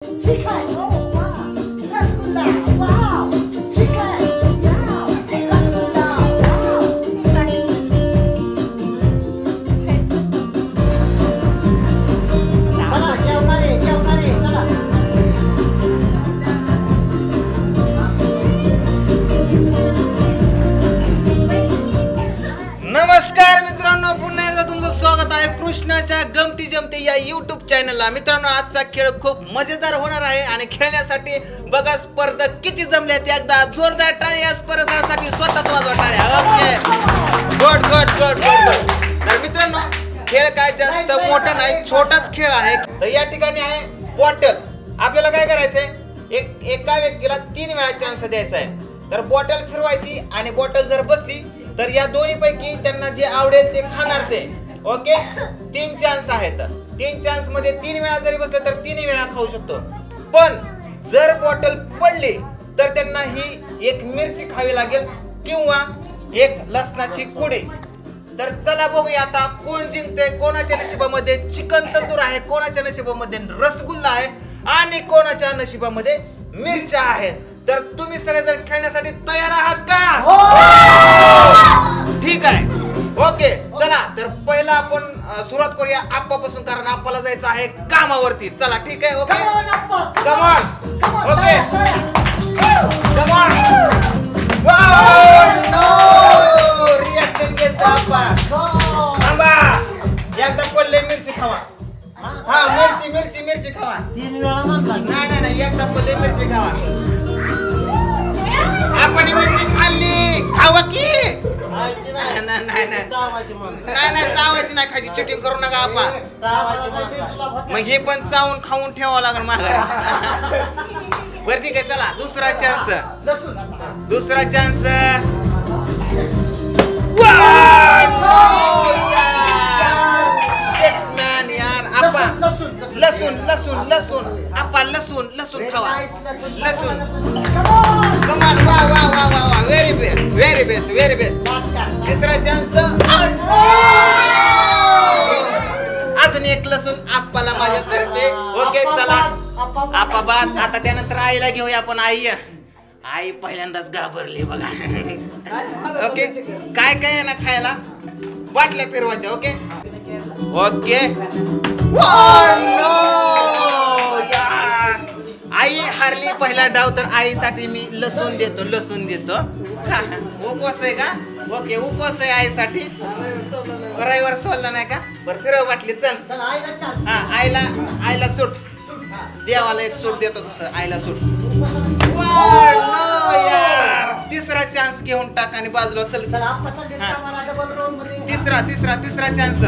Chicken. Oh wow. Rasgulla. Wow. Chicken. Wow. Rasgulla. Wow. चला जेवणारे चला. नमस्कार मित्रांनो, पुन्हा एकदा तुमचं स्वागत आहे कृष्णाच्या गमती जमती या YouTube चॅनलला. मित्रांनो, आजचा खेळ खूप मजेदार होणार आहे आणि खेळण्यासाठी बघा स्पर्धक किती जमले आहेत. एकदा जोरदार टाळी या स्पर्धकांसाठी, स्वतःच वाजवा टाळ्या. Okay, good good good good. तर मित्रांनो, खेळ काय जास्त मोठा नाही, छोटाच खेळ आहे. तर या ठिकाणी आहे बॉटल. आपल्याला काय करायचंय, एका व्यक्तीला 3 वेळा चान्स द्यायचा आहे. तर बॉटल फिरवायची आणि बॉटल जर बसली तर या दोन्ही पैकी त्यांना जे आवडेल ते खाणार ते. ओके, 3 चान्स आहेत. 3 चान्स मध्ये 3 वेळा जरी बसले तर 3 वेळा खाऊ शकतो. पण जर बॉटल पडली तर त्यांना ही एक मिरची खावी लागेल किंवा एक लसणाची कुडी. तर चला बघूया आता कोण जिंकते. कोणाच्या नशिबामध्ये चिकन तंदूर आहे, कोणाच्या नशिबामध्ये रसगुल्ला आहे आणि कोणाच्या नशिबामध्ये मिरच्या आहेत. तर तुम्ही सगळेजण खेळण्यासाठी तयार आहात का? ठीक आहे. ओके, चला तर पहिला आपण सुरुवात करूया आप्पापासून, कारण आप्पाला जायचं आहे कामावरती. चला ठीक आहे. Okay, come on. Okay, come on. No reaction घ्यायचं आप्पा. थांबा, एकदा पडले मिरची खावा. हा, मिरची खावा. 3 वेळा म्हणला. नाही, एकदा पडले मिरची खावा. आपण मिरची खाल्ली, खावा की. नाही चावायची नाही, खायची. चिटिंग करू नका आपा. मग हे पण चावून खाऊन ठेवावं लागेल माघारी. बरं ठीक आहे, चला दुसरा चान्स. आपा लसूण खावा. लसूण. कमान. वा व्हेरी बेस्ट. तिसरा चान्स. अजून एक लसूण आप्पाला माझ्यातर्फे. ओके, चला आप्पा बाद. आता त्यानंतर आईला घेऊया आपण. आई पहिल्यांदाच घाबरली बघा. ओके, काय आहे ना खायला? बाटल्या फिरवायच्या. ओके आई हारली पहिला डाव, तर आईसाठी मी लसूण देतो. उपवास आहे का? ओके, उपवास आहे आईसाठी. रविवार सोडला नाही का? बरं, फिरव बाटली. चल. हा, आईला सूट. देवाला एक सूट देतो तसं आईला सूट. यार, तिसरा चान्स घेऊन टाक आणि बाजूला चल. तिसरा चान्स.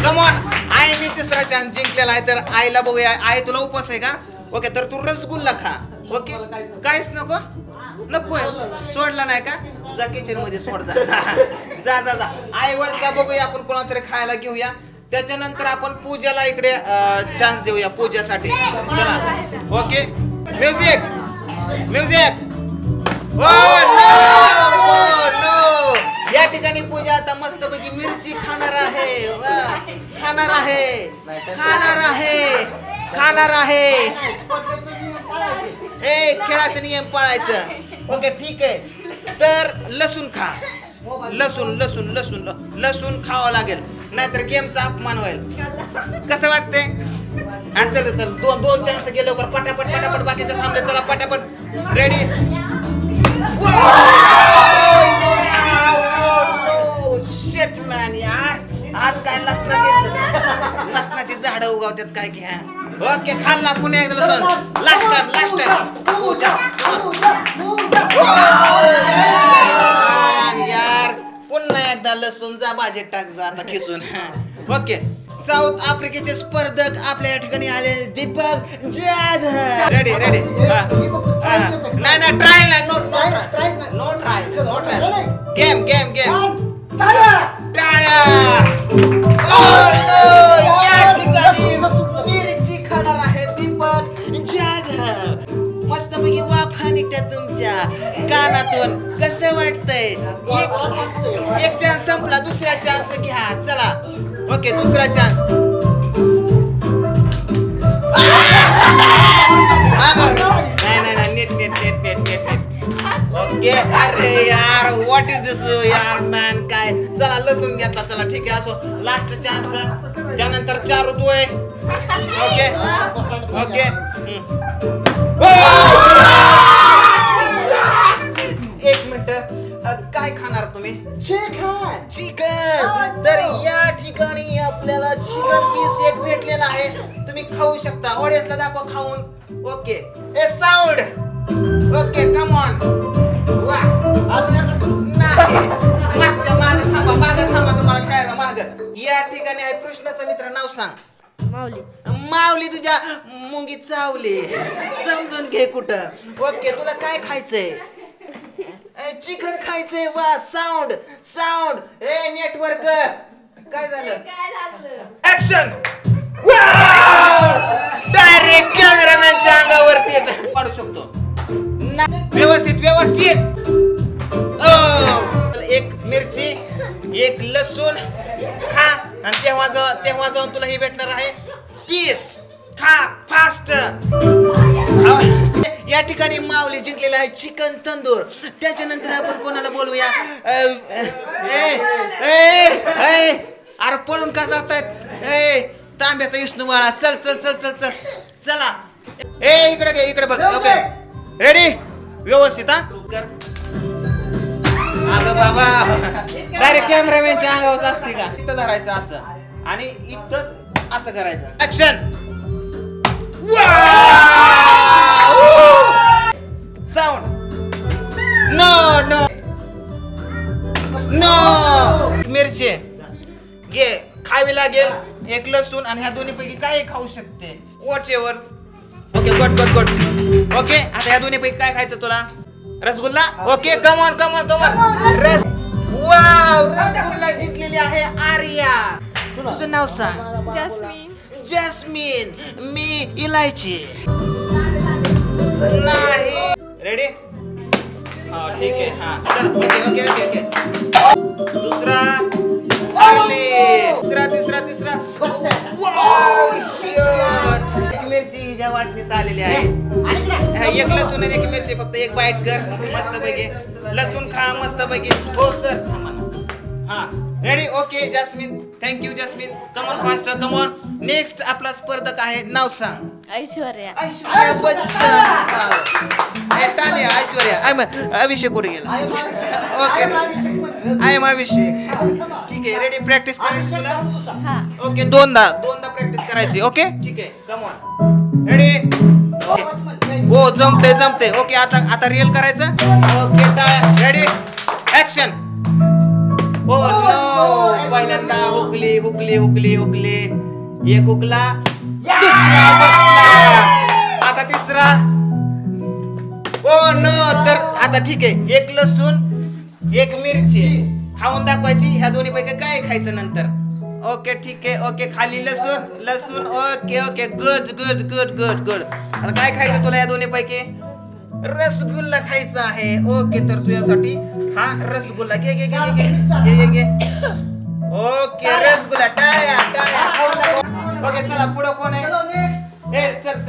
कमॉन. आईने तिसरा चान्स जिंकलेला आहे. तर आईला बघूया. आई, तुला उपवास आहे का? ओके, तर तू रसगुल्ला खा. ओके, काहीच नको सोडला नाही का? जा किचन मध्ये सोड. जा आईवरचा बघूया आपण, कोणाला तरी खायला घेऊया. त्याच्यानंतर आपण पूजाला इकडे चान्स देऊया पूजासाठी. चला. Okay, music. नो. या ठिकाणी पूजा आता मस्तपैकी मिरची खाणार आहे. हे खेळाचा नियम पाळायचं. ओके, ठीक आहे. तर लसूण खा. लसूण खावं लागेल, नाहीतर गेमचा अपमान होईल. कसं वाटतंय? हा, चल दोन चान्स गेले लवकर. पटापट बाकीचं थांबले. चला पटापट. रेडी. शिट मॅन यार, आज काय लसणाची झाडं उगवतात काय की. ओके, खाल्ला पुन्हा एकदा लसूण. Last time. यार, पुन्हा एकदा लसूण. जा भाजी टाक, जा आता खिसून. ओके, साऊथ आफ्रिकेचे स्पर्धक आपल्या या ठिकाणी आले. दीपक जाधव. रेडी. नाही ट्रायल नाही. No trial. गेम. टाळ्या. या ठिकाणी मिरची खाणार आहे दीपक जाधव. मस्तपैकी वाफा निघतात तुमच्या कानातून. कसं वाटतंय एक चान्स संपला दुसरा चान्स घ्या चला ओके दुसरा चान्स नाही नेट ओके अरे यार व्हॉट इज दिस यार मॅन काय चला लसूण घेतला चला ठीक आहे असो लास्ट चान्स त्यानंतर चारू तू आहे ओके ओके एक मिनिट काय खाणार तुम्ही चिकन तर या ठिकाणी आपल्याला चिकन पीस एक भेटलेला आहे तुम्ही खाऊ शकता ऑडियन्सला दाखवा खाऊन okay A sound okay come on वा नाही मागे थांबा तुम्हाला खायला माग या ठिकाणी आहे कृष्णाचं मित्र नाव सांग माऊली तुझ्या मुंगी चावली समजून घे कुठं ओके तुला काय खायचंय चिकन खायचंय वा साऊंड ए नेटवर्क काय झालं ऍक्शन डायरेक्ट कॅमेरामॅनच्या अंगावरती पाडू शकतो व्यवस्थित एक मिरची एक लसूण खा आणि तेव्हा जाऊन तुला हे भेटणार आहे पीस खा फास्ट या ठिकाणी माऊली जिंकलेला आहे चिकन तंदूर त्याच्यानंतर आपण कोणाला बोलूया अरे पळून का जातायत तांब्याचा विष्णू बाळा चल चला इकडे बघ ओके रेडी व्यवस्थित हा कर अगं बाबा डायरेक्ट कॅमेरामॅनच्या अंगावर असते का इथं धरायचं असं आणि इथंच असं करायचं ऍक्शन साऊंड नो मिरची घे खावी लागेल एक लसूण आणि ह्या दोन्ही पैकी काय खाऊ शकते watch ever okay good okay आता ह्या दोन्ही पैकी काय खायचं तुला rasgulla okay come on wow rasgulla जिंकलेली आहे आर्या तुझं नाव सांग जॅस्मिन मी इलायची नाही रेडी हा ठीक आहे हा चल ओके दुसरा तिसरा वाव एक मिरची ज्या वाटणीस आलेली आहे एक लसूण आणि एक मिरची फक्त एक बाईट कर मस्त पैकी लसूण खा मस्त पैकी हो सर हा ready okay jasmine thank you jasmine come on fast come on next आपला स्पर्धक आहे नाव सांग ऐश्वर्या बच्चन ऐश्वर्या अभिषेक कुठे गेला ओके आय एम अभिषेक ठीक आहे रेडी प्रॅक्टिस करायची तुला ओके दोनदा प्रॅक्टिस करायची ओके ठीक आहे कम ऑन रेडी हो जमते ओके आता रिअल करायचं okay ready action oh no पहिल्यांदा हुकली एक हुकला दुसरा बसला आता तिसरा ओ नो तर आता ठीक आहे एक लसूण एक मिरची खाऊन दाखवायची ह्या दोन्ही पैकी काय खायचं नंतर ओके ठीक आहे ओके खाली लसूण ओके गुड आता काय खायचं तुला या दोन्ही पैकी रसगुल्ला खायचा आहे ओके तर तुझ्यासाठी हा रसगुल्ला घे ओके रसगुल्ला टाळ्या ओके चला पुढं कोण आहे ए चल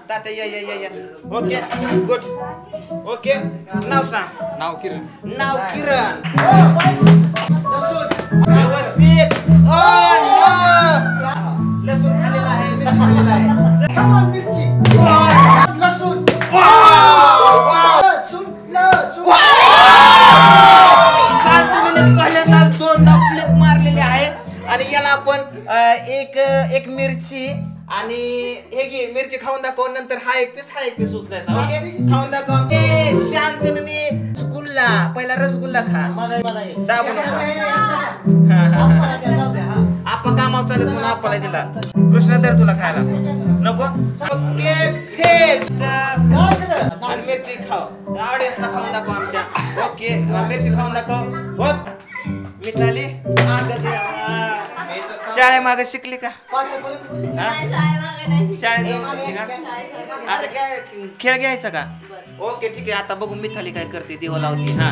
तात्या या ओके गुड ओके नाव सांग नाव किरण व्यवस्थित ओ नो लसूण खालेला आहे मिरची पहिल्यांदा दोनदा फ्लिप मारलेले आहे आणि याला आपण एक मिरची आणि हे घे मिरची खाऊन दाखव नंतर हा एक पीस उचलायचा ओके खाऊन दाखव शांतने रसगुल्ला पहिला रसगुल्ला खा दाबून आपा कामावर चालत म्हणून आपाला दिला कृष्णा तर तुला खायला नको ओके फेल आणि मिरची खाऊ ऑडियन्सला खाऊन दाखव आमच्या ओके मिरची खाऊन दाखव मिताली शाळे मागे शिकली का शाळेत जाऊन शिकली का आता काय खेळ घ्यायचा का ओके ठीक आहे, आता बघू मिथाली काय करते, दिवा लावते. हा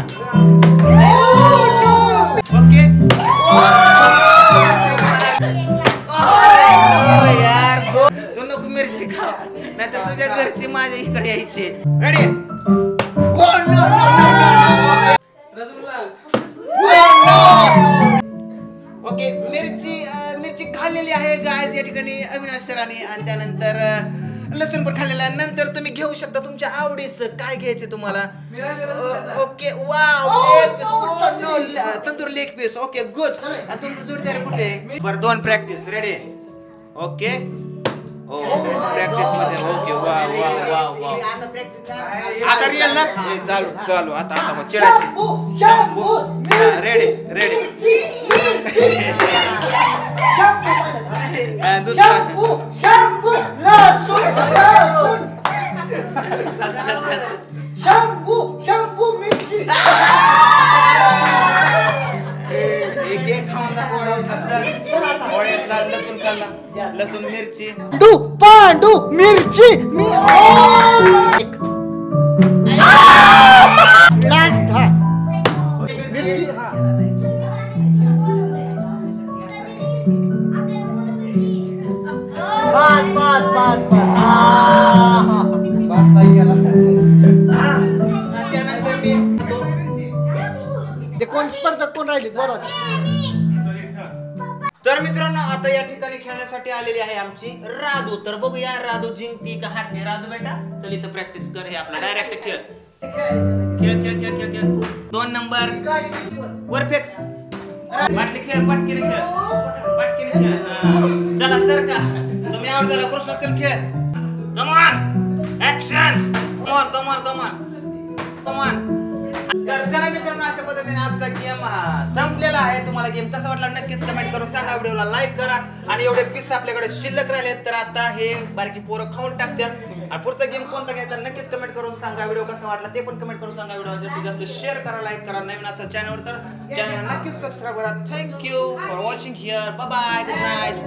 ओके. यार तू नको मिरची खा, नाही तर तुझ्या घरची माझ्या इकडे यायची. रेडी. ओके मिरची खाल्लेली आहे गायज या ठिकाणी अविनाश सरांनी, आणि त्यानंतर लसूण पण खाल्लेला आहे. नंतर तुम्ही घेऊ शकता तुमच्या आवडीचं काय घ्यायचे तुम्हाला. Okay wow, leg piece. No tandoor leg piece. Okay good. आणि तुमचं जोडीदार कुठे आहे? बरं 2 प्रॅक्टिस. रेडी. ओके. प्रॅक्टिस मध्ये. ओके वा वा वा वा. आता रिअल ना. चालू चालू. आता मग चिडायचं. Ready ready. लसूण मिरची. पांडू मिरची. त्यानंतर मी कोण स्पर्धक कोण राहिली बरोबर. तर मित्रांनो आता या ठिकाणी खेळण्यासाठी आलेली आहे आमची राधू. तर बघूया राधू जिंकती का हारते. राधू बेटा चल इथं प्रॅक्टिस कर. हे आपला डायरेक्ट खेळ. खेळ खेळ खेळ खेळ खेळ. 2 नंबर वर फेक. पाटली खेळ. पटकीने खेळ. पटकीने खेळ. चला सर का तुम्ही आउट झाला. कृष्ण चल खेळ. Come on action. Come on come on come on come on. तर चला मित्रांनो अशा पद्धतीने आजचा गेम संपलेला आहे. तुम्हाला गेम कसा वाटला नक्कीच कमेंट करून सांगा. व्हिडिओला लाईक करा. आणि एवढे पीस आपल्याकडे शिल्लक राहिले तर आता हे बारकी पोरं खाऊन टाकतात. आणि पुढचा गेम कोणता घ्यायचा नक्कीच कमेंट करून सांगा. व्हिडिओ कसा वाटला ते पण कमेंट करून सांगा. व्हिडिओ जास्तीत जास्त शेअर करा, लाईक करा. नवीन असं चॅनलवर तर चॅनलला नक्कीच सबस्क्राईब करा. Thank you for watching here. Bye bye. Good night.